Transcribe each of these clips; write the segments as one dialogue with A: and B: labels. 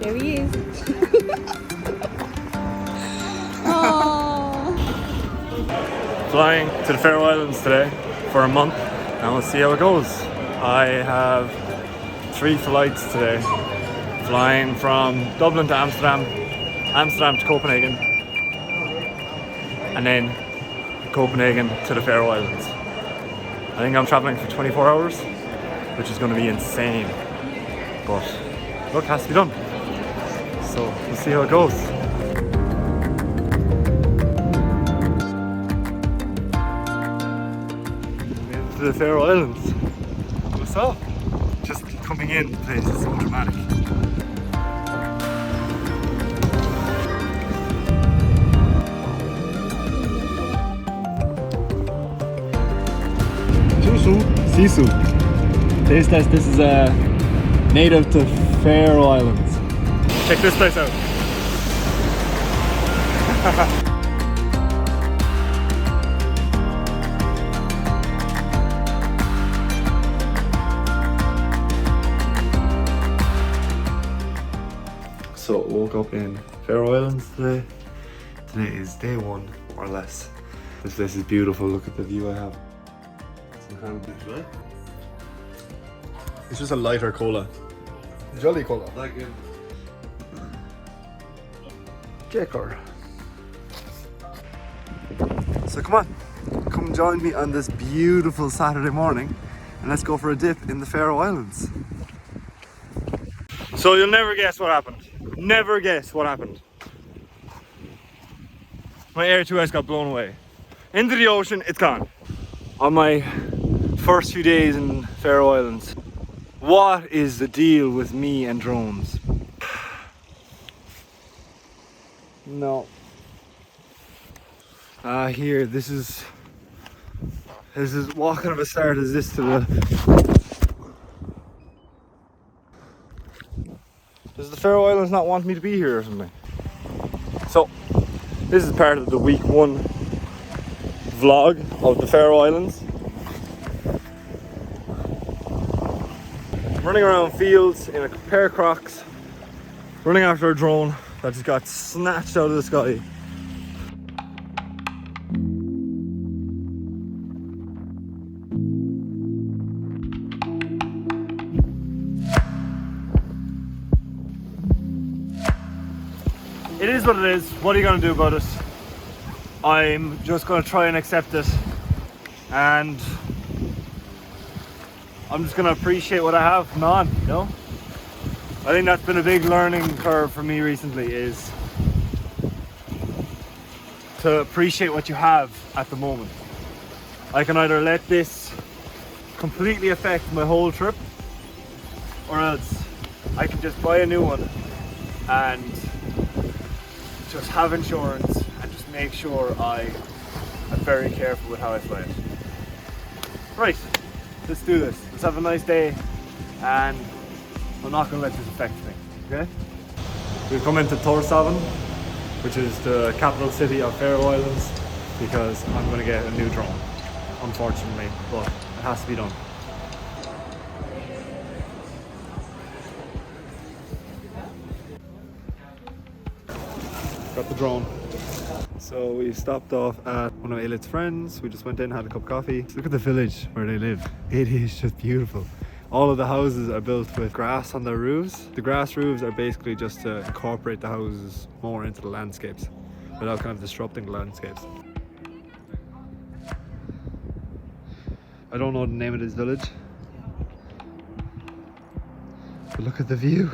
A: There he is. Oh.
B: Flying to the Faroe Islands today for a month, and we'll see how it goes. I have 3 flights today, flying from Dublin to Amsterdam, Amsterdam to Copenhagen, and then Copenhagen to the Faroe Islands. I think I'm traveling for 24 hours, which is going to be insane, but look, it has to be done. So we'll see how it goes. To the Faroe Islands. What's up? Just coming in, the place is so dramatic. Sisu. Taste test. This is native to Faroe Islands. Check this place out. So woke up in Faroe Islands today. Today is day 1, more or less. This place is beautiful. Look at the view I have. It's just a lighter cola. Jolly cola. Like it. Jacker. So come on, come join me on this beautiful Saturday morning and let's go for a dip in the Faroe Islands. So you'll never guess what happened. Never guess what happened. My Air 2S got blown away. Into the ocean, it's gone. On my first few days in Faroe Islands, what is the deal with me and drones? No. Here, this is what kind of a start is this to the... Does the Faroe Islands not want me to be here or something? So, this is part of the week 1 vlog of the Faroe Islands. Running around fields in a pair of Crocs, running after a drone that just got snatched out of the sky. It is what it is. What are you going to do about it? I'm just going to try and accept it, and I'm just going to appreciate what I have from on, you know? I think that's been a big learning curve for me recently, is to appreciate what you have at the moment. I can either let this completely affect my whole trip, or else I can just buy a new one and just have insurance and just make sure I am very careful with how I fly it. Right, let's do this. Let's have a nice day, and I'm not going to let this affect me, okay? We've come into Tadhg, which is the capital city of Faroe Islands, because I'm going to get a new drone, unfortunately, but it has to be done. Got the drone. So we stopped off at one of Ailit's friends. We just went in, had a cup of coffee. Look at the village where they live. It is just beautiful. All of the houses are built with grass on their roofs. The grass roofs are basically just to incorporate the houses more into the landscapes without kind of disrupting the landscapes. I don't know the name of this village, but look at the view.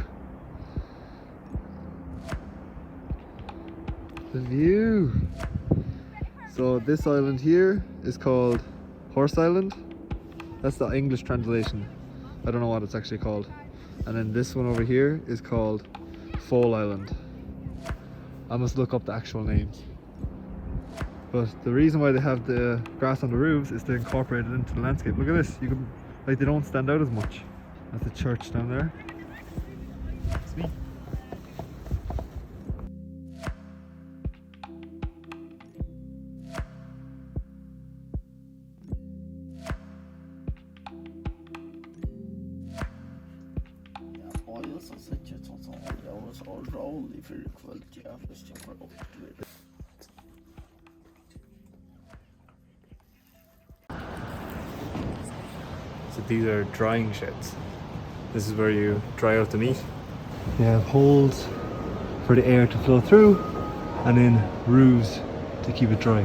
B: The view. So this island here is called Horse Island. That's the English translation. I don't know what it's actually called. And then this one over here is called Foal Island. I must look up the actual names. But the reason why they have the grass on the roofs is to incorporate it into the landscape. Look at this. You can, like, they don't stand out as much. That's the church down there. See? So these are drying sheds. This is where you dry out the meat. You have holes for the air to flow through, and then roofs to keep it dry.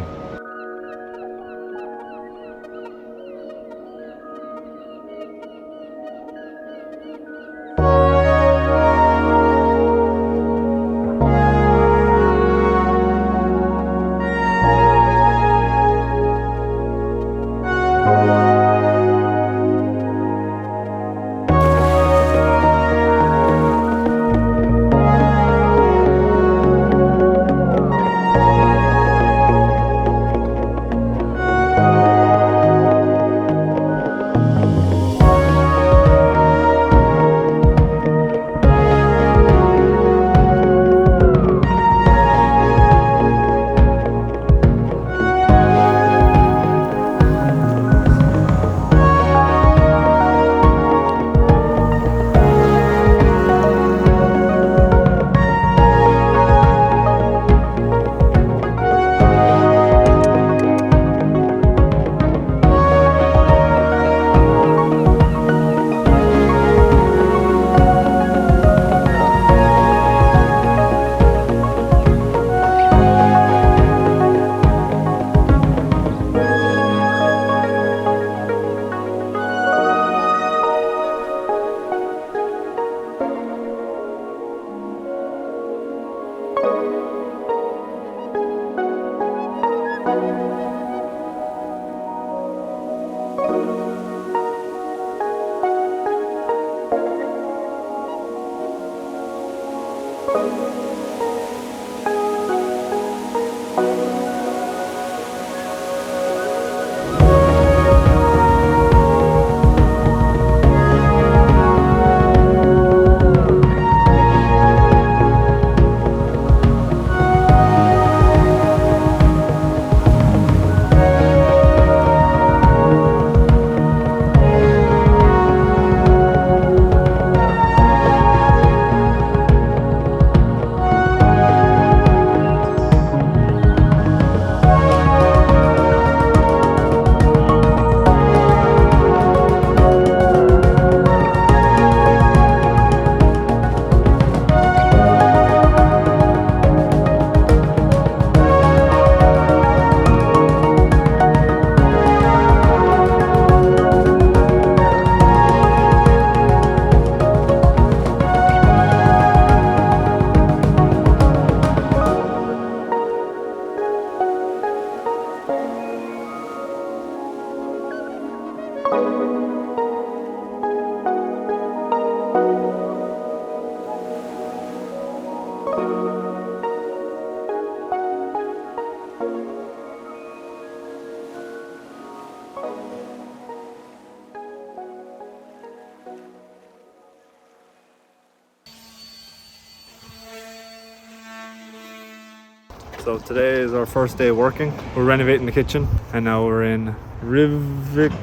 B: So today is our first day working. We're renovating the kitchen and now we're in Rivik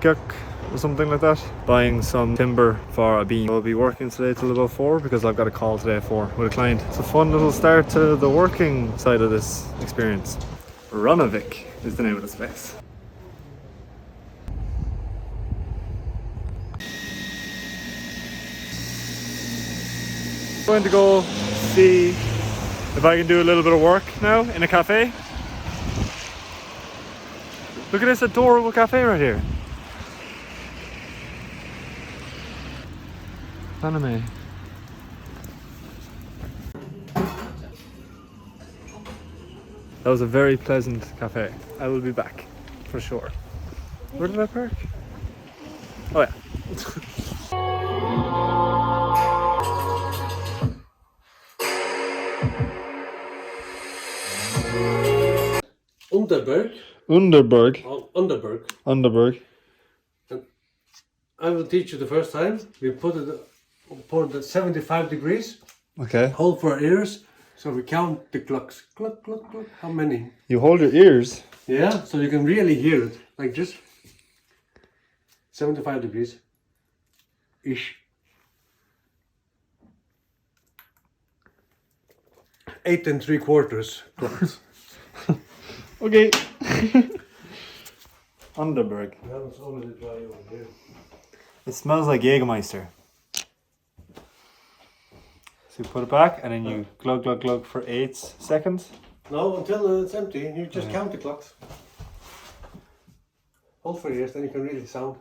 B: or something like that, buying some timber for a beam. We'll be working today till about 4 because I've got a call today at 4 with a client. It's a fun little start to the working side of this experience. Runavik is the name of this place. I'm going to go see if I can do a little bit of work now in a cafe. Look at this adorable cafe right here. Anime. That was a very pleasant cafe. I will be back for sure. Where did I park? Oh yeah.
A: Underberg.
B: Underberg.
A: Oh, Underberg.
B: Underberg.
A: And I will teach you the first time. We put it at 75 degrees.
B: Okay.
A: Hold for our ears. So we count the clocks. Clock, clock, clock. How many?
B: You hold your ears.
A: Yeah, so you can really hear it. Like just 75 degrees. Ish. 8 3/4 clocked.
B: Okay. Underberg.
A: That was only the dry over here.
B: It smells like Jägermeister. So you put it back and then you glug glug glug for 8 seconds.
A: No, until it's empty, you just count the clocks. Hold for years, then you can really sound.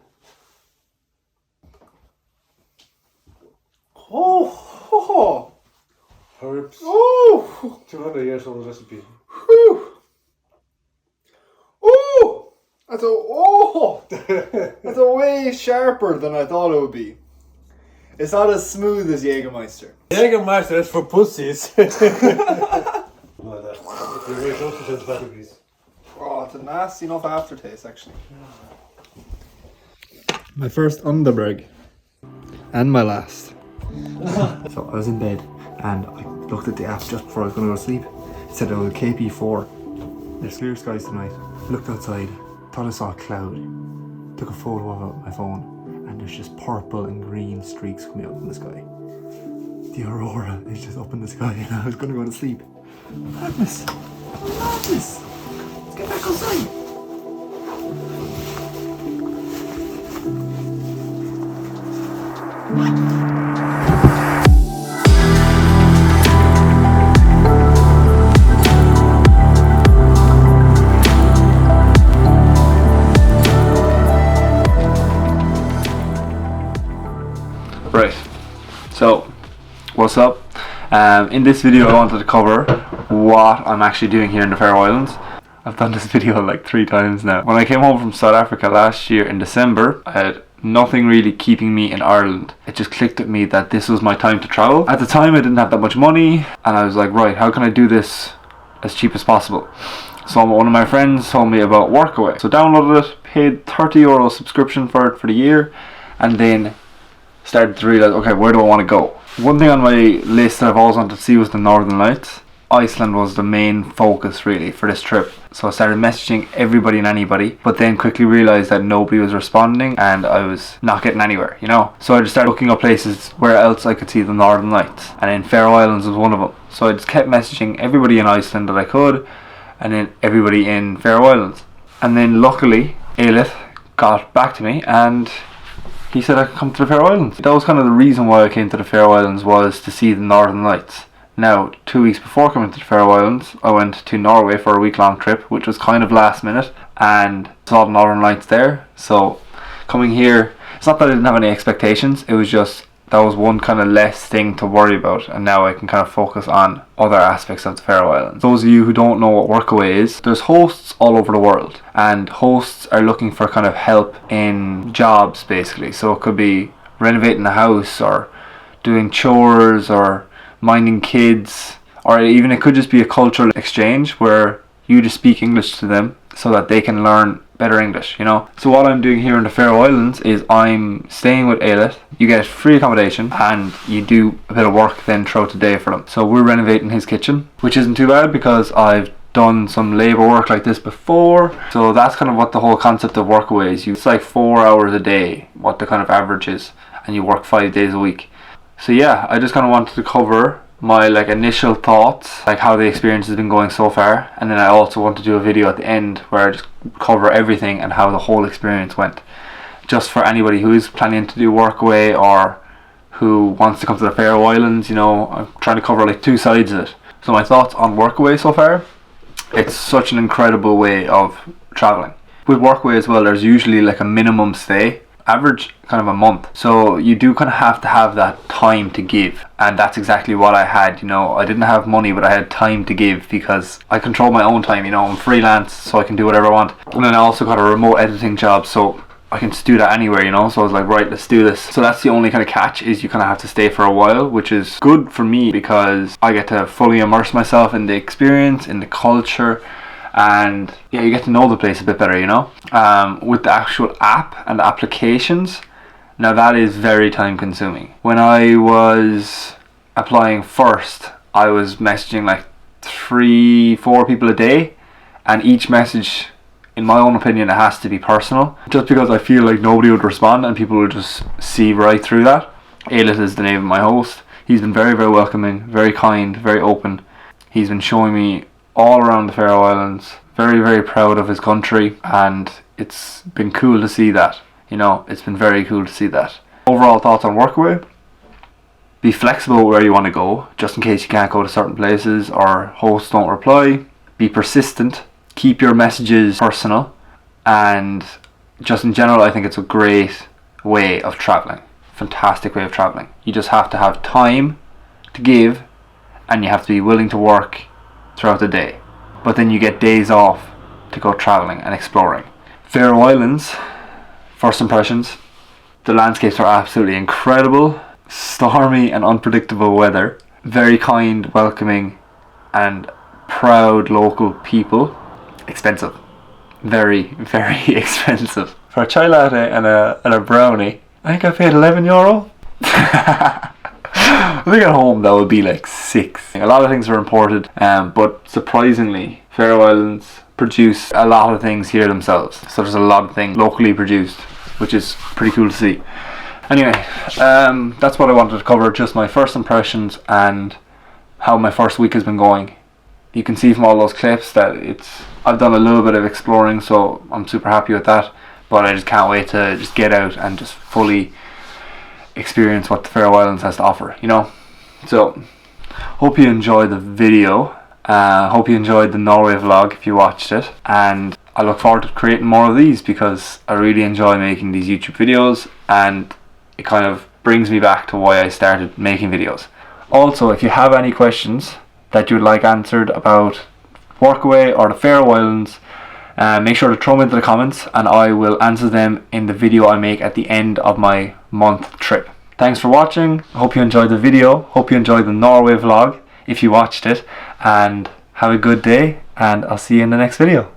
B: Oh,
A: Herbs.
B: oh,
A: 200 years old recipe.
B: whew. Oh, that's a way sharper than I thought it would be. It's not as smooth as Jägermeister.
A: Jägermeister is for pussies. Like that. You're very close to 75 degrees.
B: Oh, it's a nasty enough aftertaste, actually. My first Underberg. And my last. So I was in bed and I looked at the app just before I was going to go to sleep. It said it was a KP4. There's clear skies tonight. Looked outside, thought I saw a cloud. Took a photo of it with my phone and there's just purple and green streaks coming out from the sky. The aurora is just up in the sky and I was going to go to sleep. Madness! Madness! Let's get back outside! Right, so what's up? In this video I wanted to cover what I'm actually doing here in the Faroe Islands. I've done this video like 3 times now. When I came home from South Africa last year in December, I had nothing really keeping me in Ireland. It just clicked at me that this was my time to travel. At the time I didn't have that much money and I was like, right, how can I do this as cheap as possible? So one of my friends told me about Workaway. So downloaded it, paid €30 subscription for it for the year, and then started to realise, okay, where do I want to go? One thing on my list that I've always wanted to see was the Northern Lights. Iceland was the main focus really for this trip. So I started messaging everybody and anybody, but then quickly realised that nobody was responding and I was not getting anywhere, you know? So I just started looking up places where else I could see the Northern Lights, and then Faroe Islands was one of them. So I just kept messaging everybody in Iceland that I could, and then everybody in Faroe Islands. And then luckily, Eilith got back to me and he said I could come to the Faroe Islands. That was kind of the reason why I came to the Faroe Islands, was to see the Northern Lights. Now, 2 weeks before coming to the Faroe Islands, I went to Norway for a week-long trip, which was kind of last minute, and saw the Northern Lights there. So, coming here, it's not that I didn't have any expectations, it was just that was one kind of less thing to worry about, and now I can kind of focus on other aspects of the Faroe Islands. Those of you who don't know what Workaway is, there's hosts all over the world, and hosts are looking for kind of help in jobs basically. So it could be renovating a house, or doing chores, or minding kids, or even it could just be a cultural exchange where you just speak English to them so that they can learn better English, you know. So what I'm doing here in the Faroe Islands is I'm staying with Eilith. You get free accommodation and you do a bit of work then throughout the day for them. So we're renovating his kitchen, which isn't too bad because I've done some labour work like this before. So that's kind of what the whole concept of Workaway is. It's like 4 hours a day, what the kind of average is, and you work 5 days a week. So yeah, I just kind of wanted to cover my like initial thoughts, like how the experience has been going so far, and then I also want to do a video at the end where I just cover everything and how the whole experience went, just for anybody who is planning to do Workaway or who wants to come to the Faroe Islands. You know, I'm trying to cover like 2 sides of it. So my thoughts on Workaway so far: it's such an incredible way of traveling. With Workaway as well, there's usually like a minimum stay, average kind of a month, so you do kind of have to have that time to give, and that's exactly what I had. You know, I didn't have money, but I had time to give because I control my own time. You know, I'm freelance, so I can do whatever I want, and then I also got a remote editing job, so I can just do that anywhere, you know. So I was like, right, let's do this. So that's the only kind of catch, is you kind of have to stay for a while, which is good for me because I get to fully immerse myself in the experience, in the culture, and yeah, you get to know the place a bit better, you know. With the actual app and the applications, now that is very time consuming. When I was applying first, I was messaging like 3-4 people a day, and each message, in my own opinion, it has to be personal, just because I feel like nobody would respond and people would just see right through that. Eilith is the name of my host. He's been very, very welcoming, very kind, very open.
C: He's been showing me all around the Faroe Islands. Very, very proud of his country, and it's been cool to see that. You know, it's been very cool to see that. Overall thoughts on Workaway: be flexible where you want to go, just in case you can't go to certain places or hosts don't reply. Be persistent, keep your messages personal, and just in general, I think it's a great way of traveling. Fantastic way of traveling. You just have to have time to give, and you have to be willing to work throughout the day. But then you get days off to go traveling and exploring. Faroe Islands, first impressions: the landscapes are absolutely incredible. Stormy and unpredictable weather. Very kind, welcoming, and proud local people. Expensive. Very, very expensive. For a chai latte and a brownie, I think I paid €11. I think at home that would be like 6. A lot of things are imported, but surprisingly, Faroe Islands produce a lot of things here themselves. So there's a lot of things locally produced, which is pretty cool to see. Anyway, that's what I wanted to cover, just my first impressions and how my first week has been going. You can see from all those clips that I've done a little bit of exploring, so I'm super happy with that. But I just can't wait to just get out and just fully experience what the Faroe Islands has to offer, you know. So hope you enjoyed the video. Hope you enjoyed the Norway vlog if you watched it, and I look forward to creating more of these because I really enjoy making these YouTube videos, and it kind of brings me back to why I started making videos. Also, if you have any questions that you would like answered about Workaway or the Faroe Islands, make sure to throw them into the comments and I will answer them in the video I make at the end of my month trip. Thanks for watching. Hope you enjoyed the video. Hope you enjoyed the Norway vlog if you watched it, and have a good day, and I'll see you in the next video.